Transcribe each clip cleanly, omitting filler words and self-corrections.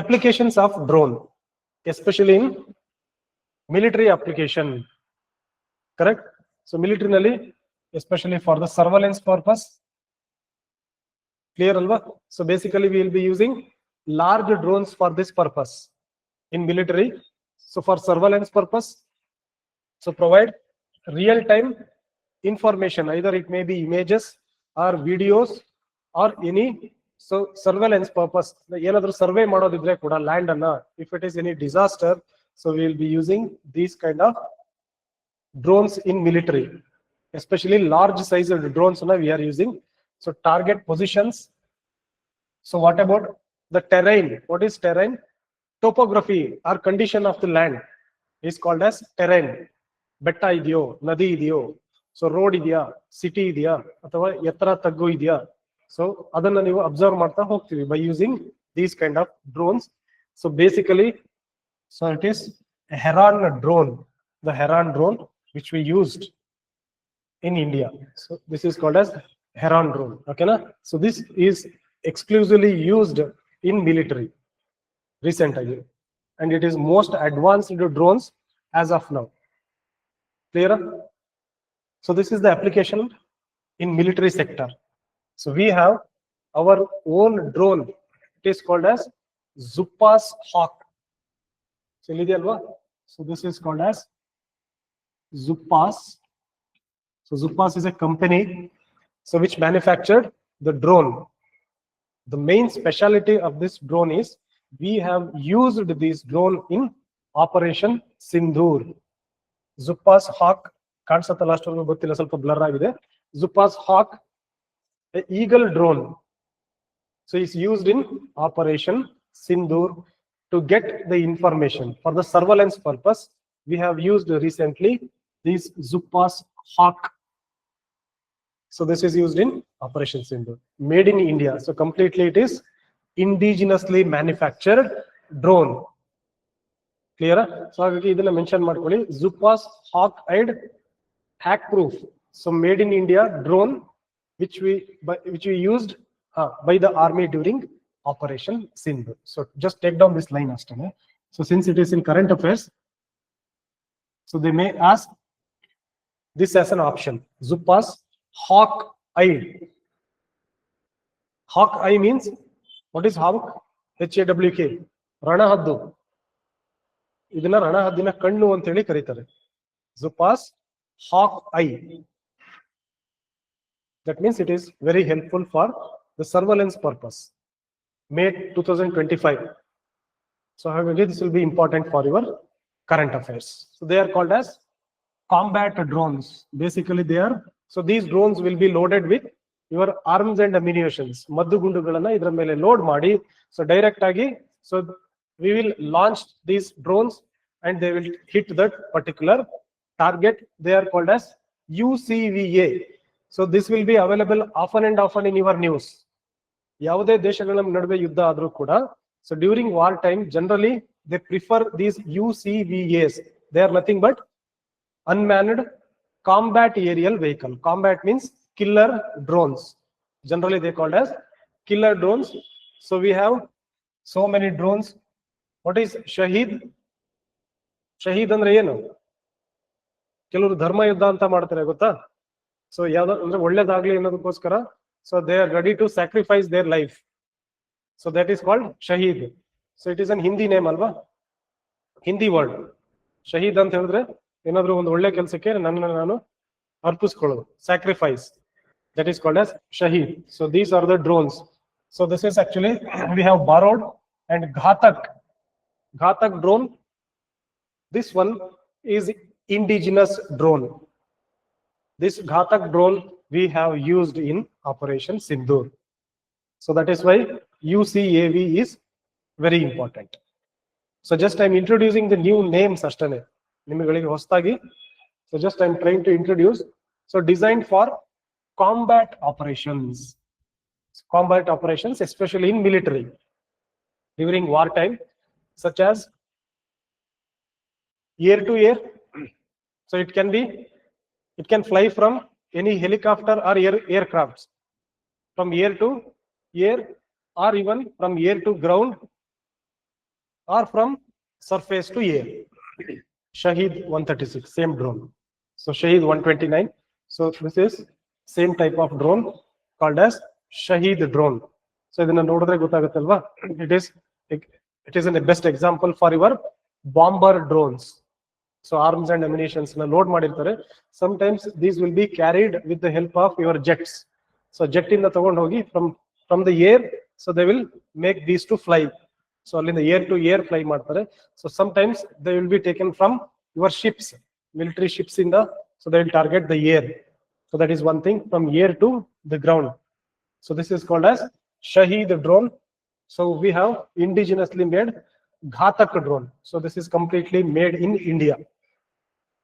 applications of drone, especially in military application. Correct? So militarily, especially for the surveillance purpose. Clear, alva? So basically, we will be using large drones for this purpose in military. So for surveillance purpose, so provide real-time information. Either it may be images or videos or any. So surveillance purpose. Another survey ಮಾಡೋದಿದ್ರೆ ಕೂಡ land ಅನ್ನ, if it is any disaster, so we will be using these kind of drones in military, especially large size drones we are using. So target positions. So what about the terrain? What is terrain? Topography or condition of the land is called as terrain. Betta ideo, nadi ideo, so road idea, city idea, ಅಥವಾ ಎತ್ತರ ತಗ್ಗು ಇದೆಯಾ, so ಅದನ್ನ ನೀವು observe ಮಾಡ್ತಾ ಹೋಗ್ತೀವಿ by using these kind of drones. So basically, so it is a Heron drone, the Heron drone which we used in India. So this is called as Heron drone. Okay, na? So this is exclusively used in military recently, and it is most advanced drones as of now. Clear? So this is the application in military sector. So we have our own drone. It is called as Zupas Hawk. So this is called as Zupas. So Zupas is a company so which manufactured the drone. The main specialty of this drone is we have used this drone in Operation Sindoor. Zupas Hawk, ಕಾಣಿಸುತ್ತೆ last ವರ್ಗು ಗೊತ್ತಿಲ್ಲ, ಸ್ವಲ್ಪ blur ಆಗಿದೆ. Zupas Hawk, a eagle drone. So it's used in Operation Sindoor to get the information for the surveillance purpose. We have used recently this Zupas Hawk. So this is used in Operation Sindoor, made in India. So completely it is indigenously manufactured drone. Clear? So ಹಾಗಾಗಿ ಇದನ್ನ mention ಮಾಡ್ಕೊಳ್ಳಿ. Zupas Hawk eyed hack proof. So made in India drone which we used by the army during Operation Sindoor. So just take down this line astane. So since it is in current affairs, so they may ask this as an option. Zupas Hawk eye. Hawk eye means, what is hawk? HAWK, ರಣಹದ್ದು. ಇದನ್ನ ರಣಹದ್ದಿನ ಕಣ್ಣು ಅಂತ ಹೇಳಿ ಕರೀತಾರೆ. Zupas Hawk eye. That means it is very helpful for the surveillance purpose. Made 2025. So however, this will be important for your current affairs. So they are called as combat drones. Basically they are, so these drones will be loaded with your arms and ammunitions. ಮದ್ದು ಗುಂಡುಗಳನ್ನ ಇದರ ಮೇಲೆ load ಮಾಡಿ, so direct ಆಗಿ, so we will launch these drones and they will hit that particular target. They are called as UCVA. So this will be available often and often in your news. ಯಾವುದೇ ದೇಶಗಳ ನಡುವೆ ಯುದ್ಧ ಆದರೂ ಕೂಡ, so during war time generally they prefer these UCVAs. They are nothing but unmanned combat aerial vehicle. Combat means killer drones. Generally they called as killer drones. So we have so many drones. What is Shahid? Shahid ಅಂದ್ರೆ ಏನು? ಕೆಲವರು ಧರ್ಮ ಯುದ್ಧ ಅಂತ ಮಾಡ್ತಾರೆ ಗೊತ್ತಾ? So ಯಾವ್ದು ಅಂದ್ರೆ ಒಳ್ಳೇದಾಗ್ಲಿ ಅನ್ನೋದಕ್ಕೋಸ್ಕರ, so they are ready to sacrifice their life. So that is called Shahid. So it is an Hindi name alva, Hindi word. Shahid ಅಂತ ಹೇಳಿದ್ರೆ ಏನಾದ್ರೂ ಒಂದು ಒಳ್ಳೆ ಕೆಲಸಕ್ಕೆ ನನ್ನನ್ನು ನಾನು ಅರ್ಪಿಸ್ಕೊಳ್ಳೋದು, sacrifice. That is called as Shahid. So these are the drones. So this is actually we have borrowed. And Ghatak drone, this one is indigenous drone. This Ghatak drone we have used in Operation Sindoor. So that is why UCAV is very important. So just I'm introducing the new names ashtane ನಿಮಗಳಿಗೆ ಹೊಸದಾಗಿ. So just I'm trying to introduce. So designed for combat operations. Combat operations, especially in military during war time, such as air to air. So it can fly from any helicopter or aircrafts, from air to air, or even from air to ground, or from surface to air. Shaheed 136, same drone. So Shaheed 129. So this is same type of drone called as Shaheed drone. So ಇದನ್ನ ನೋಡಿದ್ರೆ ಗೊತ್ತಾಗುತ್ತಲ್ವಾ? It is a best example for your bomber drones. So arms and ammunitions na load ಮಾಡಿರ್ತಾರೆ. Sometimes these will be carried with the help of your jets. So jet ಇಂದ ತಗೊಂಡು ಹೋಗಿ from the air, so they will make these to fly. So ಅಲ್ಲಿಂದ air to air fly ಮಾಡ್ತಾರೆ. So sometimes they will be taken from your ships, military ships in the, so they will target the air. So that is one thing, from air to the ground. So this is called as Shaheed drone. So we have indigenously made Ghatak drone. So this is completely made in India.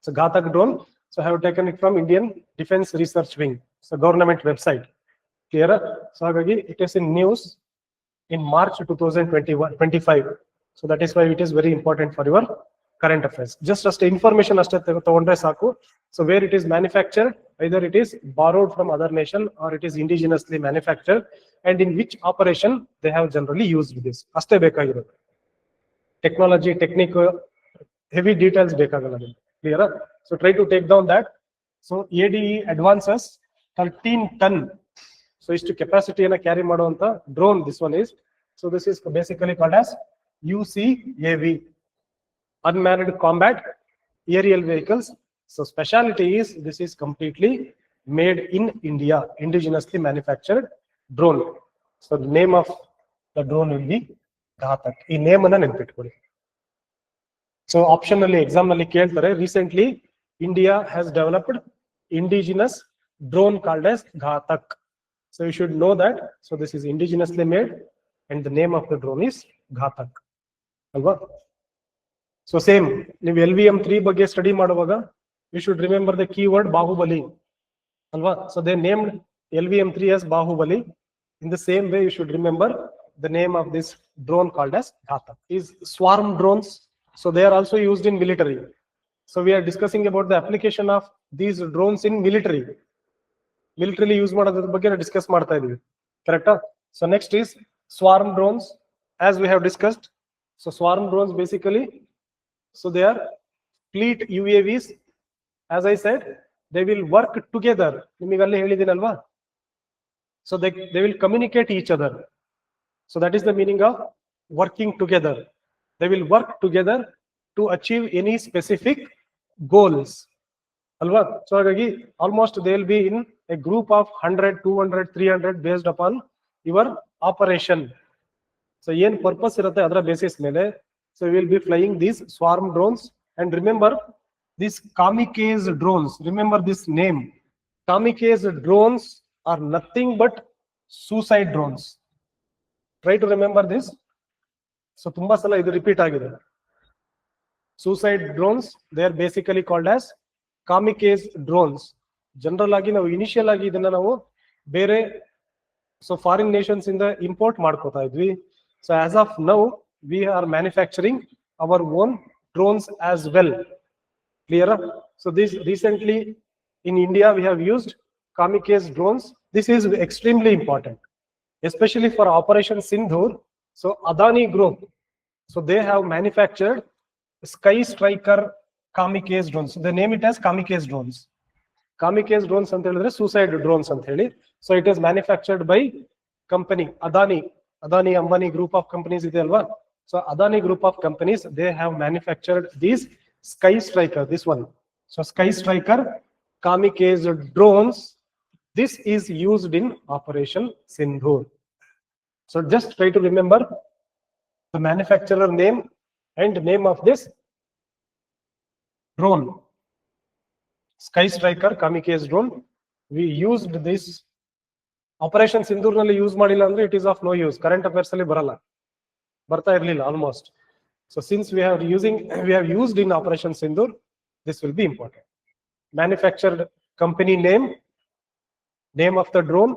So Ghatak drone, so I have taken it from Indian Defense Research Wing, so government website. Clear? So it is in news in March 2025. So that is why it is very important for your current affairs. Just information ಅಷ್ಟೇ ತಗೊಂಡ್ರೆ ಸಾಕು. So where it is manufactured, either it is borrowed from other nation or it is indigenously manufactured, and in which operation they have generally used this. ಅಷ್ಟೇ ಬೇಕಾಗಿರೋದು. Technology, technique, heavy details ಬೇಕಾಗಲ್ಲ. Clear? So try to take down that. So ADE advances 13 ton. So is to capacity and carry ಮಾಡುವಂತ drone this one is. So this is basically called as UCAV, unmanned combat aerial vehicles. So speciality is this is completely made in India, indigenously manufactured drone. So the name of the drone will be Ghatak. ಈ name ಅನ್ನ ನೆನಪಿಟ್ಕೊಳ್ಳಿ. So optionally exam ನಲ್ಲಿ ಕೇಳ್ತಾರೆ, recently India has developed indigenous drone called as Ghatak. So you should know that. So this is indigenously made and the name of the drone is Ghatak. Alva? So same, ನೀವು LVM3 ಬಗ್ಗೆ study ಮಾಡುವಾಗ you should remember the keyword Bahubali. Alva? So they named LVM3 as Bahubali. In the same way, you should remember the name of this drone called as Ghatak. Is swarm drones. So they are also used in military. So we are discussing about the application of these drones in military. Militarily use ಮಾಡೋದ್ರ ಬಗ್ಗೆ discuss ಮಾಡ್ತಾ ಇದೀವಿ. Correct? So next is swarm drones, as we have discussed. So swarm drones basically, so they are fleet UAVs. As I said, they will work together. ನಿಮಗೆ ಅಲ್ಲಿ ಹೇಳಿದಿನಲ್ವಾ? So they will communicate each other. So that is the meaning of working together. They will work together to achieve any specific goals. Alva? So almost they will be in a group of 100, 200, 300 based upon your operation. So yen purpose irutte adra basis mele, so we will be flying these swarm drones. And remember these kamikaze drones, remember this name. Kamikaze drones are nothing but suicide drones. Try to remember this. So ತುಂಬಾ ಸಲ ಇದು repeat ಆಗಿದೆ. Suicide drones, they are basically called as kamikaze drones. General ಆಗಿ ನಾವು initial ಆಗಿ ಇದನ್ನ ನಾವು ಬೇರೆ ಫಾರಿನ್ ನೇಷನ್ಸ್ ಇಂದ ಇಂಪೋರ್ಟ್ ಮಾಡ್ಕೋತಾ ಇದ್ವಿ. So as of now we are manufacturing our own drones as well. Clear? So this recently in India we have used kamikaze drones. This is extremely important, especially for Operation Sindhur. So Adani Group, so they have manufactured Sky Striker kamikaze drones. So they name it as kamikaze drones. Kamikaze drones ಅಂತ ಹೇಳಿದ್ರೆ suicide drones ಅಂತ ಹೇಳಿ. So it is manufactured by company Adani Ambani group of companies ಇದೆ ಅಲ್ವಾ? So Adani group of companies, they have manufactured these Sky Striker, this one. So Sky Striker kamikaze drones, this is used in Operation Sindhur. So just try to remember the manufacturer name and name of this drone. Sky Striker kamikaze drone. We used this Operation Sindhur ನಲ್ಲಿ use ಮಾಡಿಲ್ಲ ಅಂದ್ರೆ it is of no use. Current affairs ಅಲ್ಲಿ ಬರಲ್ಲ, ಬರ್ತಾ ಇರಲಿಲ್ಲ almost. So since we have used in Operation Sindhur, this will be important. Manufactured company name of the drone,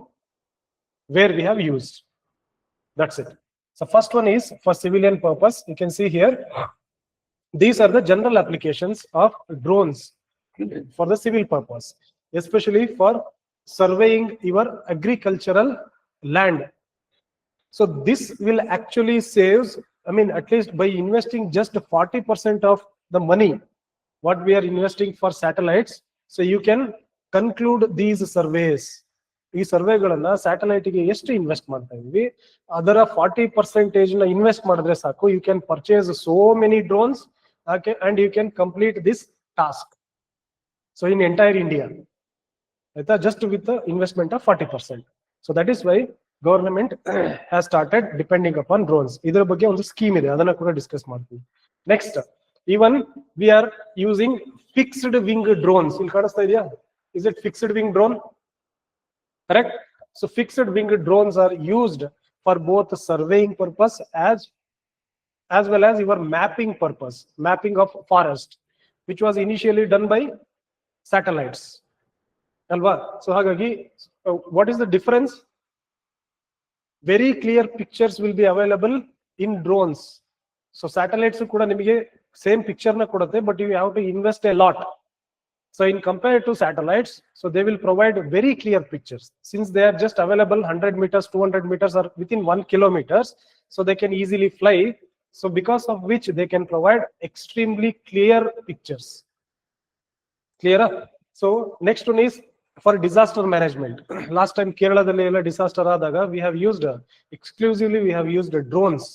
where we have used. That's it. So first one is for civilian purpose. You can see here, these are the general applications of drones for the civil purpose, especially for surveying your agricultural land. So this will actually save I mean, at least by investing just 40% of the money, what we are investing for satellites, so you can conclude these surveys. ಈ ಸರ್ವೆಗಳನ್ನ ಸ್ಯಾಟಲೈಟ್ಗೆ ಎಷ್ಟು invest ಮಾಡ್ತಾ ಇದ್ವಿ, ಅದರ 40% invest ಮಾಡಿದ್ರೆ ಸಾಕು, you can purchase so many drones and you can complete this task. So in entire India, ಆಯ್ತಾ, just with investment of 40%. So that is why government has started depending upon drones. ಇದರ ಬಗ್ಗೆ ಒಂದು scheme ಇದೆ, ಅದನ್ನ ಕೂಡ discuss ಮಾಡ್ತೀವಿ. Next, even we are using fixed wing drones. ಇಲ್ಲಿ ಕಾಣಿಸ್ತಾ ಇದೆಯಾ? Is it fixed wing drone? Correct. So fixed wing drones are used for both surveying purpose as well as your mapping purpose, mapping of forest, which was initially done by satellites. Alva? So hagagi, what is the difference? Very clear pictures will be available in drones. So satellites kuda nimige same picture na kodutte, but you have to invest a lot. So in compared to satellites, so they will provide very clear pictures. Since they are just available 100 meters, 200 meters, or within 1 kilometers, so they can easily fly. So because of which they can provide extremely clear pictures. Clear? So next one is for disaster management. Last time Kerala dalli disaster adaga, we have used exclusively, we have used drones,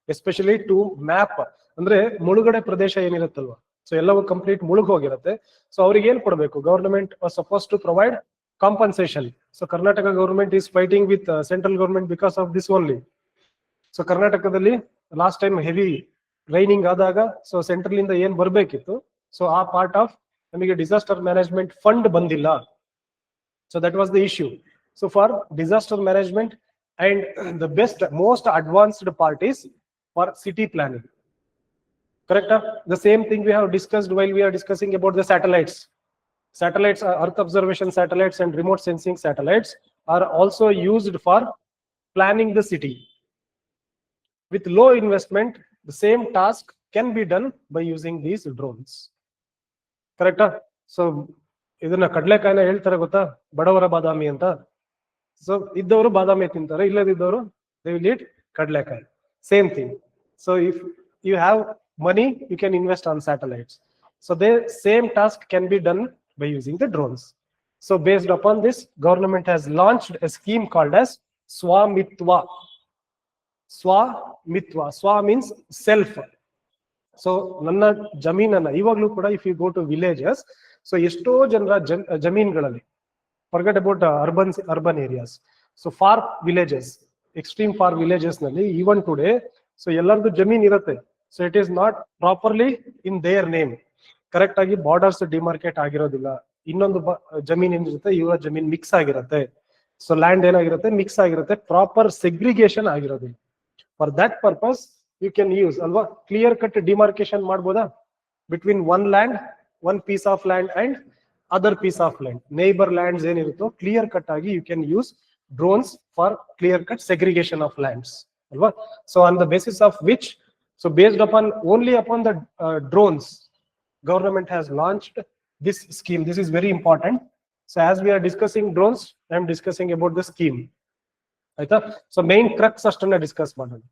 especially to map. ಅಂದ್ರೆ ಮುಳುಗಡೆ ಪ್ರದೇಶ ಏನಿರುತ್ತಲ್ವಾ, so ಎಲ್ಲವೂ complete ಮುಳುಗ್ ಹೋಗಿರುತ್ತೆ. So ಅವ್ರಿಗೆ ಏನ್ ಕೊಡಬೇಕು? Government was suppose to provide compensation. So Karnataka government is fighting with central government because of this only. So ಕರ್ನಾಟಕದಲ್ಲಿ last time heavy raining ಆದಾಗ, so central ಇಂದ ಏನ್ ಬರ್ಬೇಕಿತ್ತು, ಸೊ ಆ ಪಾರ್ಟ್ ಆಫ್ ನಮಗೆ ಡಿಸಾಸ್ಟರ್ ಮ್ಯಾನೇಜ್ಮೆಂಟ್ ಫಂಡ್ ಬಂದಿಲ್ಲ. So that was the issue. So for disaster management and the best most advanced part is for city planning. Correct? The same thing we have discussed while we are discussing about the satellites. Satellites, Earth observation satellites and remote sensing satellites are also used for planning the city. With low investment, the same task can be done by using these drones. Correct? So, ಇದನ್ನ ಕಡ್ಲೆಕಾಯಿನ ಹೇಳ್ತಾರೆ ಗೊತ್ತಾ, ಬಡವರ ಬಾದಾಮಿ ಅಂತ. So ಇದ್ದವರು ಬಾದಾಮಿ ತಿಂತಾರೆ, ಇಲ್ಲದಿದ್ದವರು they will eat ಕಡ್ಲೆಕಾಯಿ. Same thing. So if you have money, you can invest on satellites. So the same task can be done by using the drones. So based upon this, government has launched a scheme called as Swamitwa. Swamitwa. Swa means self. So ನನ್ನ ಜಮೀನನ್ನ ಇವಾಗ್ಲೂ ಕೂಡ if you go to villages, so ಎಷ್ಟೋ ಜನರ ಜಮೀನ್ಗಳಲ್ಲಿ, forget about urban areas, so far villages, extreme far villages ನಲ್ಲಿ even today, so ಎಲ್ಲರದು ಜಮೀನ್ ಇರುತ್ತೆ. So it is not properly in their name. Correct agi borders demarcate ಆಗಿರೋದಿಲ್ಲ. ಇನ್ನೊಂದು ಜಮೀನ್ ಏನಿರುತ್ತೆ, ಇವರ ಜಮೀನ್ ಮಿಕ್ಸ್ ಆಗಿರುತ್ತೆ. ಸೊ ಲ್ಯಾಂಡ್ ಏನಾಗಿರುತ್ತೆ, ಮಿಕ್ಸ್ ಆಗಿರುತ್ತೆ, ಪ್ರಾಪರ್ ಸೆಗ್ರಿಗೇಷನ್ ಆಗಿರೋದಿಲ್ಲ. For that purpose you can use ಅಲ್ವಾ, ಕ್ಲಿಯರ್ ಕಟ್ ಡಿಮಾರ್ಕೇಶನ್ ಮಾಡ್ಬೋದಾ between one land, one piece of land and other piece of land. Neighbour lands ಏನಿರುತ್ತೋ ಕ್ಲಿಯರ್ ಕಟ್ ಆಗಿ you can use drones for clear cut segregation of lands. Alva? So on the basis of which, so based upon only upon the drones, government has launched this scheme. This is very important. So as we are discussing drones, I am discussing about the scheme. So main crux ashtanna discuss madam.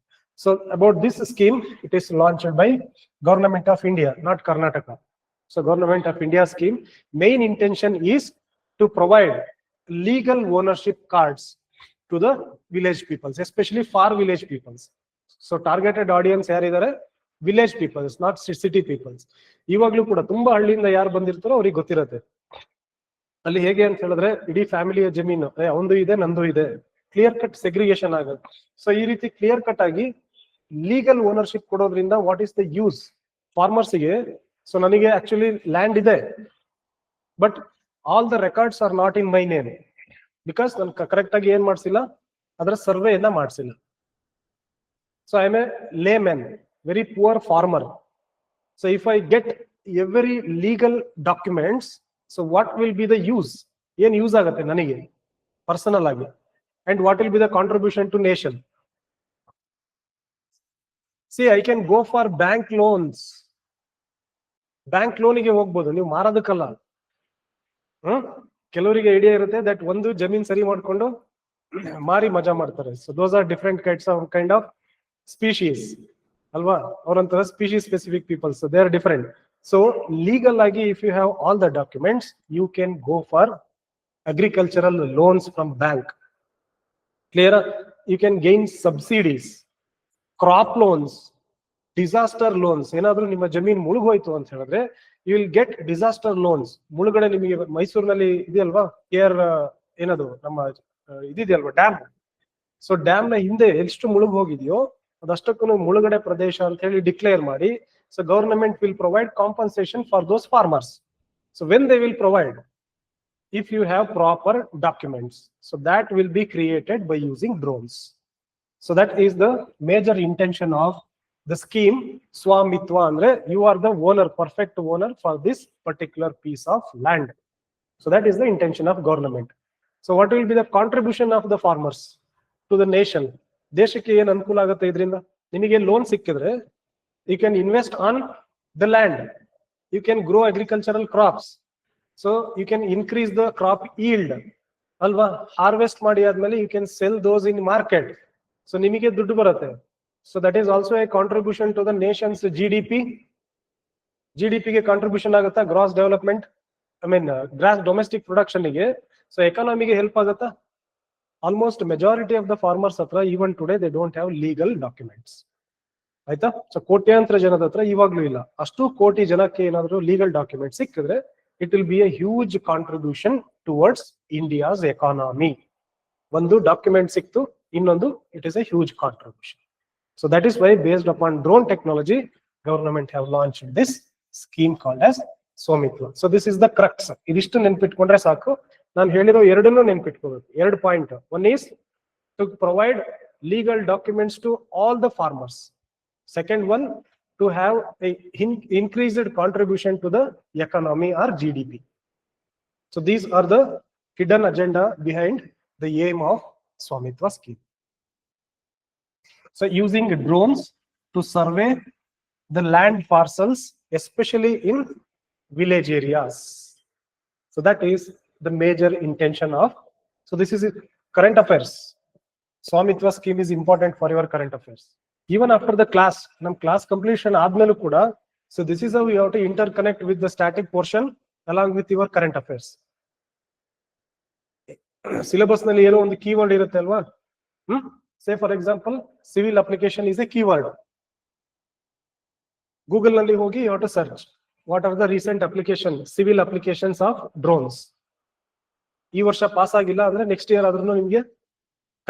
So about this scheme, it is launched by Government of India, not Karnataka. So Government of India scheme, main intention is to provide legal ownership cards to the village peoples, especially far village peoples. So targeted audience ಯಾರಿದ್ದಾರೆ, village peoples, not city peoples. ಇವಾಗ್ಲೂ ಕೂಡ ತುಂಬಾ ಹಳ್ಳಿಯಿಂದ ಯಾರು ಬಂದಿರ್ತಾರೋ ಅವ್ರಿಗೆ ಗೊತ್ತಿರುತ್ತೆ. ಅಲ್ಲಿ ಹೇಗೆ ಅಂತ ಹೇಳಿದ್ರೆ, ಇಡೀ ಫ್ಯಾಮಿಲಿಯ ಜಮೀನು ಅವಂದು ಇದೆ, ನಂದು ಇದೆ, ಕ್ಲಿಯರ್ ಕಟ್ ಸೆಗ್ರಿಗೇಷನ್ ಆಗುತ್ತೆ. ಸೊ ಈ ರೀತಿ ಕ್ಲಿಯರ್ ಕಟ್ ಆಗಿ ಲೀಗಲ್ ಓನರ್ಶಿಪ್ ಕೊಡೋದ್ರಿಂದ ವಾಟ್ ಈಸ್ ದ ಯೂಸ್ ಫಾರ್ಮರ್ಸ್ಗೆ? ಸೊ ನನಗೆ ಆಕ್ಚುಲಿ ಲ್ಯಾಂಡ್ ಇದೆ, but all the records are not in my name because ನಾನು ಕರೆಕ್ಟ್ ಆಗಿ ಏನ್ ಮಾಡ್ಸಿಲ್ಲ, ಅದರ ಸರ್ವೆ ಇಂದ ಮಾಡ್ಸಿಲ್ಲ. So I am a layman, very poor farmer. So if I get every legal documents, so what will be the use? ಏನ್ use ಆಗುತ್ತೆ ನನಗೆ ಪರ್ಸನಲ್ ಆಗಿ, and what will be the contribution to nation? See, I can go for bank loans. Bank ಲೋನಿಗೆ ಹೋಗ್ಬೋದು, ನೀವು ಮಾರೋದಕ್ಕಲ್ಲ. ಕೆಲವರಿಗೆ idea ಇರುತ್ತೆ that ಒಂದು ಜಮೀನ್ ಸರಿ ಮಾಡ್ಕೊಂಡು ಮಾರಿ ಮಜಾ ಮಾಡ್ತಾರೆ. So those are different kind of species. alva avrantara species specific people, so they are different. So legal agi if you have all the documents, you can go for agricultural loans from bank. Clear? You can gain subsidies, crop loans, disaster loans. ಏನಾದ್ರೂ ನಿಮ್ಮ ಜಮೀನು ಮುಳುಗೋಯ್ತು ಅಂತ ಹೇಳಿದ್ರೆ you will get disaster loans. ಮುಳುಗಡೆ ನಿಮಗೆ ಮೈಸೂರಿನಲ್ಲಿ ಇದೆಯಲ್ವಾ ಕೇರ್ ಏನದು ನಮ್ಮ ಇದಿದೆಯಲ್ವಾ ಡ್ಯಾಮ್. ಸೊ ಡ್ಯಾಮ್ ನ ಹಿಂದೆ ಎಷ್ಟು ಮುಳುಗ್ ಹೋಗಿದೆಯೋ ಅದಷ್ಟಕ್ಕೂ ಮುಳುಗಡೆ ಪ್ರದೇಶ ಅಂತ ಹೇಳಿ ಡಿಕ್ಲೇರ್ ಮಾಡಿ, so government will provide compensation for those farmers. So when they will provide, if you have proper documents, so that will be created by using drones. So that is the major intention of the scheme. Swamitva andre you are the owner, perfect owner for this particular piece of land. So that is the intention of government. So what will be the contribution of the farmers to the nation? ದೇಶಕ್ಕೆ ಏನು ಅನುಕೂಲ ಆಗುತ್ತೆ ಇದರಿಂದ? ನಿಮಗೆ loan ಸಿಕ್ಕಿದ್ರೆ you can invest on the land, you can grow agricultural crops, so you can increase the crop yield alva. Harvest ಮಾಡಿ ಆದ್ಮೇಲೆ you can sell those in market, so ನಿಮಗೆ ದುಡ್ಡು ಬರುತ್ತೆ. So that is also a contribution to the nation's GDP. GDP ಗೆ contribution ಆಗುತ್ತಾ? gross development, I mean gross domestic production ಗೆ. So economy ಗೆ help ಆಗುತ್ತಾ? Almost majority of the farmers hatra even today they don't have legal documents. ಆಯ್ತಾ? So ಕೋಟ್ಯಾಂತರ ಜನದ ಹತ್ರ ಇವಾಗ್ಲೂ ಇಲ್ಲ. ಅಷ್ಟು ಕೋಟಿ ಜನಕ್ಕೆ ಏನಾದ್ರು ಲೀಗಲ್ ಡಾಕ್ಯುಮೆಂಟ್ ಸಿಕ್ಕಿದ್ರೆ it will be a huge contribution towards India's economy. One document siktu, innondu it is a huge contribution. So that is why based upon drone technology, government have launched this scheme called as Swamitva. So this is the crux. Idishtu ನೆನಪಿಟ್ಕೊಂಡ್ರೆ ಸಾಕು. ನಾನು ಹೇಳಿರೋ ಎರಡನ್ನೂ ನೆನಪಿಟ್ಕೋಬೇಕು. ಎರಡು point. One is to provide legal documents to all the farmers. Second one, to have a increased contribution to the economy or GDP. So these are the hidden agenda behind the aim of Swamitva scheme. So using drones to survey the land parcels, especially in village areas. So that is the major intention of. So this is current affairs. Swamitva scheme is important for your current affairs. Even after the class, nam class completion ಆದ್ಮೇಲೂ ಕೂಡ, so this is how you have to interconnect with the static portion along with your current affairs. Syllabus ನಲ್ಲಿ ಏನೋ ಒಂದು keyword ಇರುತ್ತೆ ಅಲ್ವಾ? Say for example, civil application is a keyword. Google ನಲ್ಲಿ ಹೋಗಿ you have to search what are the recent application, civil applications of drones. ಈ ವರ್ಷ pass ಆಗಿಲ್ಲ ಅಂದ್ರೆ ನೆಕ್ಸ್ಟ್ ಇಯರ್ ಆದ್ರೂ ನಿಮ್ಗೆ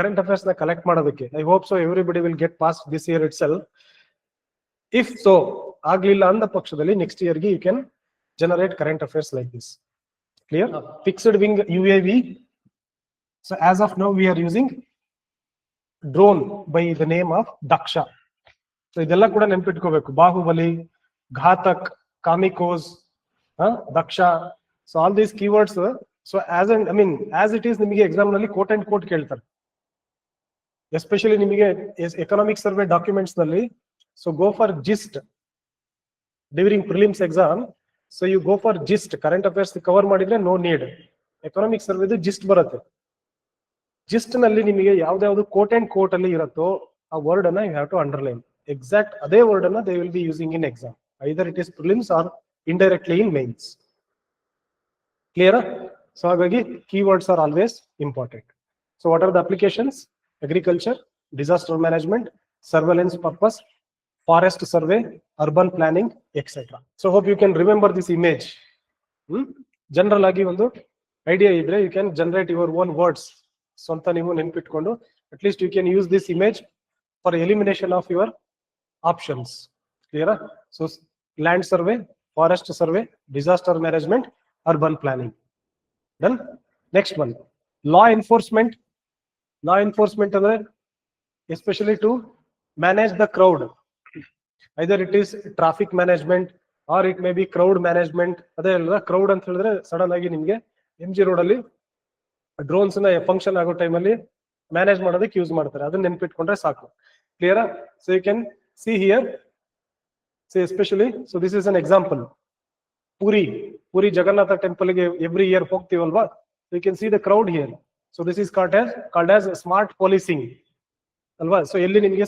current affairs na collect ಮಾಡೋದಕ್ಕೆ. I hope so everybody will get passed this year itself. If so ಆಗ್ಲಿಲ್ಲ ಅಂದ ಪಕ್ಷದಲ್ಲಿ next year ಗೆ you can generate current affairs like this. Clear? Fixed wing UAV. So as of now we are using drone by the name of Daksha. So ಇದೆಲ್ಲ ಕೂಡ ನೆನಪಿಟ್ಕೋಬೇಕು. Bahubali, ಘಾತಕ್, ಕಾಮಿಕೋಸ್, Daksha. So all these keywords. So as it is ನಿಮಗೆ exam ನಲ್ಲಿ quote and quote ಕೇಳ್ತಾರೆ. Especially ನಿಮಗೆ economic survey documents ನಲ್ಲಿ. So go for gist during prelims exam. So you go for gist. Current affairs cover ಮಾಡಿದ್ರೆ no need. Economic ಸರ್ವೆದು gist ಬರುತ್ತೆ. Gist ನಲ್ಲಿ ನಿಮಗೆ ಯಾವ್ದಾವ್ದು ಕೋಟ್ ಅಂಡ್ ಕೋಟ್ ಅಲ್ಲಿ ಇರುತ್ತೋ ಆ ವರ್ಡ್ ಅನ್ನ you have to underline. Exact ಅದೇ ವರ್ಡ್ ಅನ್ನ they will be using in exam. Either it is prelims or indirectly in mains. Clear? So ಹಾಗಾಗಿ keywords are always important. So what are the applications? Agriculture, disaster management, surveillance purpose, forest survey, urban planning, etc. So hope you can remember this image. General agi ಒಂದು idea idre you can generate your own words. ಸ್ವಂತ ನೀವು ನೆನಪಿಟ್ಕೊಂಡು at least you can use this image for elimination of your options. Clear? So land survey, forest survey, disaster management, urban planning. Done. Next one, law enforcement. Law enforcement ಅಂದ್ರೆ especially to manage the crowd. Either it is traffic management or it may be crowd management. ಅದೇ ಅಲ್ವಾ crowd ಅಂತ ಹೇಳಿದ್ರೆ sudden ಆಗಿ ನಿಮ್ಗೆ MG road ಅಲ್ಲಿ drones ನ function ಆಗೋ ಟೈಮ್ ಅಲ್ಲಿ ಮ್ಯಾನೇಜ್ ಮಾಡೋದಕ್ಕೆ ಯೂಸ್ ಮಾಡ್ತಾರೆ. ಅದನ್ನ ನೆನ್ಪಿಟ್ಕೊಂಡ್ರೆ ಸಾಕು. Clear? So you can see here. So especially so this is an example. Puri Jagannath temple ಗೆ ಎವ್ರಿ ಇಯರ್ ಹೋಗ್ತೀವಲ್ವಾ? You can see the crowd here. So this is called as smart policing. ಅಲ್ವಾ? So ಎಲ್ಲಿ ನಿಮಗೆ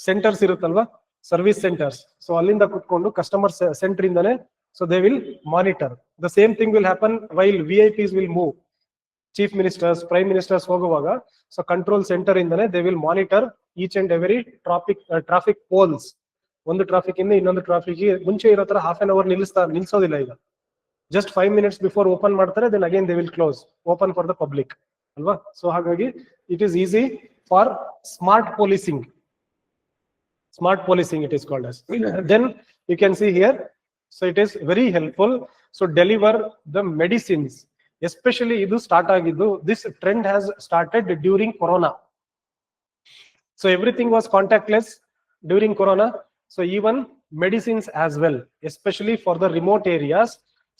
centres ಇರುತ್ತಲ್ವಾ? service centers. So allinda kutkondu customer center indane, so they will monitor. The same thing will happen while VIPs will move. Chief ministers, prime ministers hoguvaga, so control center indane they will monitor each and every traffic poles. One traffic in ಇನ್ನೊಂದು traffic ಮುಂಚೆ ಇರೋ ತರ half an hour ನಿಲ್ಸೋದಿಲ್ಲ ಈಗ. Just 5 minutes before open ಮಾಡ್ತಾರೆ, then again they will close, open for the public. Alva? So ಹಾಗಾಗಿ it is easy for smart policing. Smart policing it is called as. Then you can see here, so it is very helpful. So deliver the medicines, especially idu start agiddu. This trend has started during Corona. So everything was contactless during Corona. So even medicines as well, especially for the remote areas.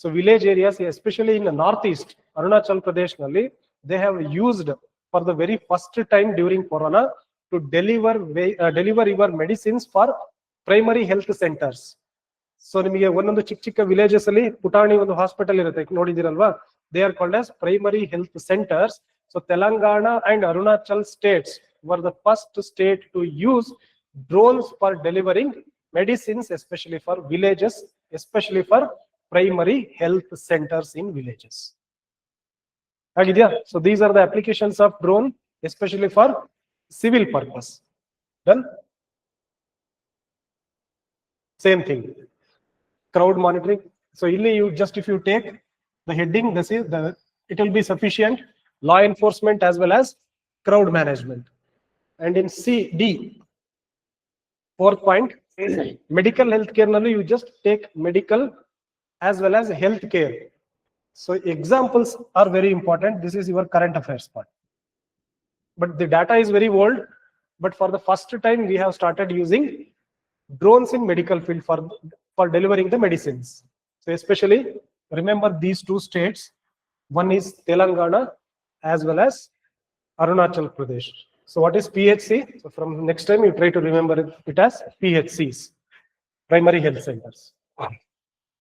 So village areas, especially in the northeast, Arunachal Pradesh nalli, they have used for the very first time during Corona to deliver your medicines for primary health centers. So ನಿಮಗೆ ಒಂದೊಂದು ಚಿಕ್ಕ ಚಿಕ್ಕ villages ಅಲ್ಲಿ ಪುಟಾಣಿ ಒಂದು hospital ಇರುತ್ತೆ ನೋಡಿದಿರಲ್ವಾ, they are called as primary health centers. So Telangana and Arunachal states were the first state to use drones for delivering medicines, especially for villages, especially for primary health centers in villages. So these are the applications of drone, especially for civil purpose. Done. Same thing, crowd monitoring. So you just, if you take the heading, this is it will be sufficient law enforcement as well as crowd management. And in D, 4th point, medical healthcare nalli you just take medical as well as healthcare. So examples are very important. This is your current affairs part. But the data is very old. But for the first time, we have started using drones in medical field for delivering the medicines. So especially remember these two states. One is Telangana as well as Arunachal Pradesh. So what is PHC? So from next time you try to remember it as PHCs, primary health centers.